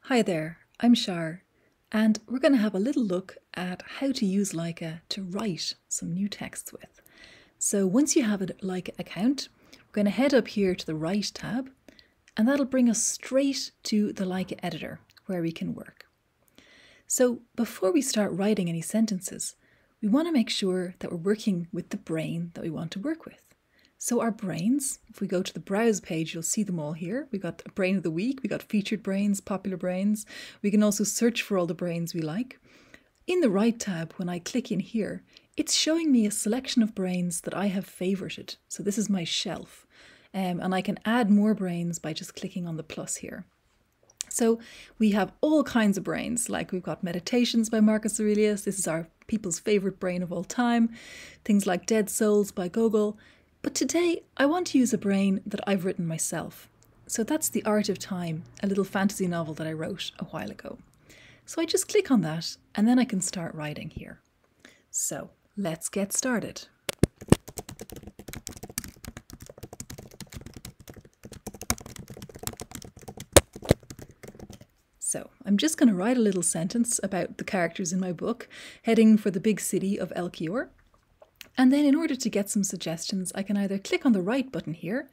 Hi there, I'm Shar, and we're going to have a little look at how to use LAIKA to write some new texts with. So once you have a LAIKA account, we're going to head up here to the Write tab, and that'll bring us straight to the LAIKA editor where we can work. So before we start writing any sentences, we want to make sure that we're working with the brain that we want to work with. So our brains, if we go to the browse page, you'll see them all here. We've got brain of the week, we've got featured brains, popular brains. We can also search for all the brains we like. In the Write tab, when I click in here, it's showing me a selection of brains that I have favorited. So this is my shelf. And I can add more brains by just clicking on the plus here. So we have all kinds of brains, like we've got Meditations by Marcus Aurelius. This is our people's favorite brain of all time. Things like Dead Souls by Gogol. But today I want to use a brain that I've written myself. So that's The Art of Time, a little fantasy novel that I wrote a while ago. So I just click on that and then I can start writing here. So let's get started. So I'm just going to write a little sentence about the characters in my book, heading for the big city of Elkior. And then in order to get some suggestions, I can either click on the Write button here,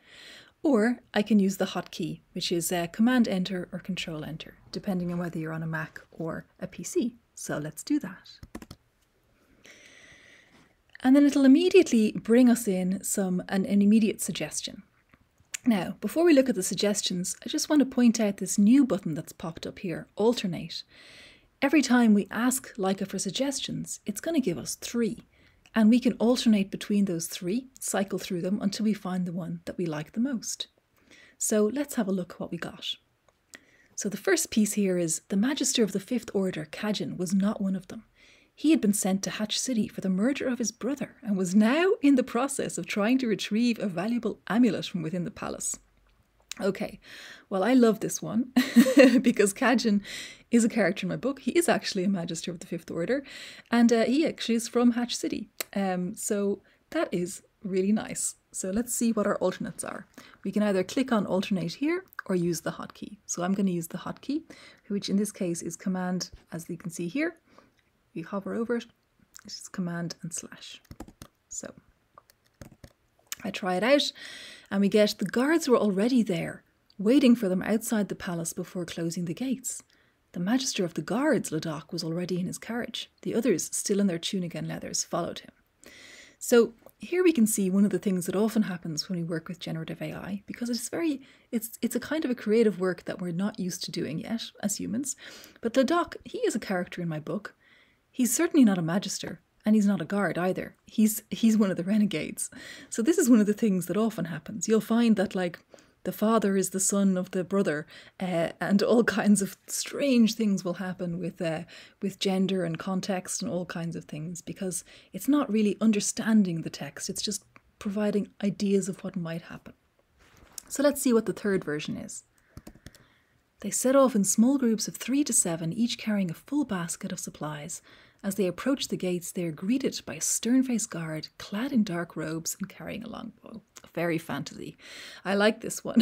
or I can use the hotkey, which is Command Enter or Control Enter, depending on whether you're on a Mac or a PC. So let's do that. And then it'll immediately bring us in an immediate suggestion. Now, before we look at the suggestions, I just want to point out this new button that's popped up here, Alternate. Every time we ask LAIKA for suggestions, it's going to give us 3. And we can alternate between those 3, cycle through them until we find the one that we like the most. So let's have a look at what we got. So the first piece here is the Magister of the Fifth Order, Kajin, was not one of them. He had been sent to Hatch City for the murder of his brother and was now in the process of trying to retrieve a valuable amulet from within the palace. Okay, well, I love this one because Kajin is a character in my book. He is actually a Magister of the Fifth Order, and he actually is from Hatch City. So that is really nice. So let's see what our alternates are. We can either click on Alternate here or use the hotkey. So I'm going to use the hotkey, which in this case is Command, as you can see here. We hover over it, it's Command and slash. So I try it out, and we get the guards were already there, waiting for them outside the palace before closing the gates. The Magister of the Guards, Ladakh, was already in his carriage. The others, still in their tunic and leathers, followed him. So here we can see one of the things that often happens when we work with generative AI, because it's a kind of a creative work that we're not used to doing yet as humans. But Ladakh, he is a character in my book. He's certainly not a Magister. And he's not a guard either. He's one of the renegades. So this is one of the things that often happens. You'll find that, like, the father is the son of the brother, and all kinds of strange things will happen with gender and context and all kinds of things, because it's not really understanding the text. It's just providing ideas of what might happen. So let's see what the third version is. They set off in small groups of 3 to 7, each carrying a full basket of supplies. As they approach the gates, they are greeted by a stern-faced guard, clad in dark robes and carrying a longbow. Very fantasy. I like this one.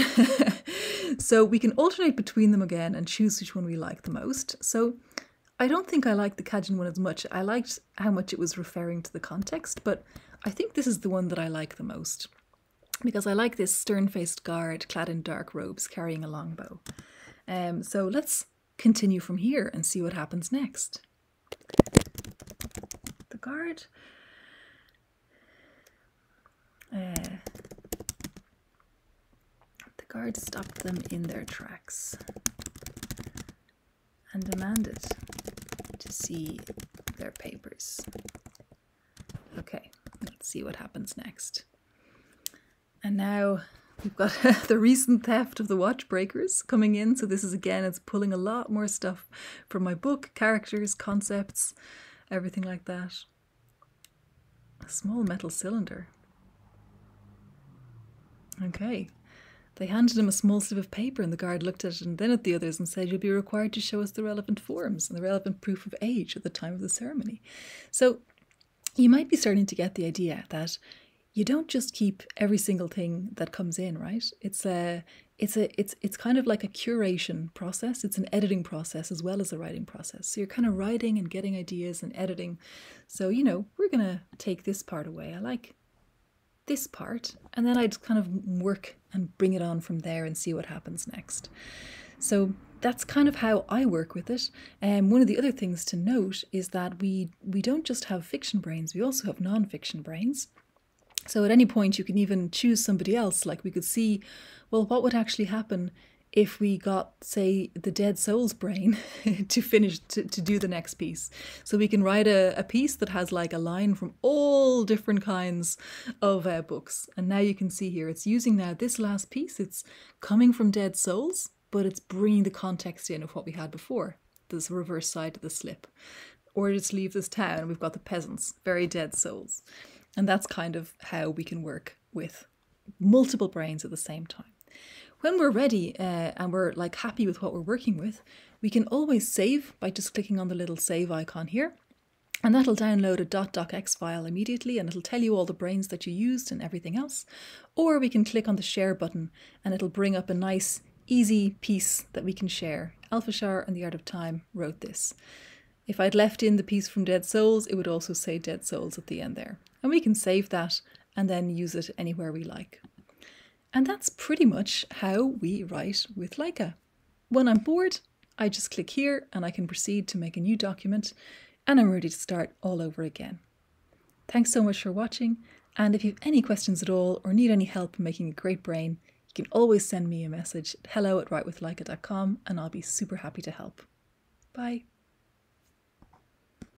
So we can alternate between them again and choose which one we like the most. So I don't think I like the Kajin one as much. I liked how much it was referring to the context, but I think this is the one that I like the most, because I like this stern-faced guard, clad in dark robes, carrying a longbow. So let's continue from here and see what happens next. The guard stopped them in their tracks and demanded to see their papers. Okay, let's see what happens next. And now we've got the recent theft of the watchbreakers coming in. So this is, again, it's pulling a lot more stuff from my book, characters, concepts, everything like that. A small metal cylinder. Okay. They handed him a small slip of paper, and the guard looked at it and then at the others and said, "You'll be required to show us the relevant forms and the relevant proof of age at the time of the ceremony." So you might be starting to get the idea that you don't just keep every single thing that comes in, right? It's it's kind of like a curation process. It's an editing process as well as a writing process. So you're kind of writing and getting ideas and editing. So, we're going to take this part away. I like this part. And then I'd kind of work and bring it on from there and see what happens next. So that's kind of how I work with it. And one of the other things to note is that we don't just have fiction brains, we also have non-fiction brains. So at any point you can even choose somebody else. Like we could see, well, what would actually happen if we got, say, the Dead Souls brain to do the next piece. So we can write a piece that has like a line from all different kinds of books. And now you can see here, it's using now this last piece. It's coming from Dead Souls, but it's bringing the context in of what we had before. This reverse side of the slip. Or just leave this town. We've got the peasants, very Dead Souls. And that's kind of how we can work with multiple brains at the same time. When we're ready and we're like happy with what we're working with, we can always save by just clicking on the little save icon here. And that'll download a .docx file immediately, and it'll tell you all the brains that you used and everything else. Or we can click on the share button and it'll bring up a nice, easy piece that we can share. Alphashar and the Art of Time wrote this. If I'd left in the piece from Dead Souls, it would also say Dead Souls at the end there. And we can save that and then use it anywhere we like. And that's pretty much how we write with LAIKA. When I'm bored, I just click here and I can proceed to make a new document and I'm ready to start all over again. Thanks so much for watching. And if you have any questions at all or need any help making a great brain, you can always send me a message at hello@writewithlaika.com and I'll be super happy to help. Bye.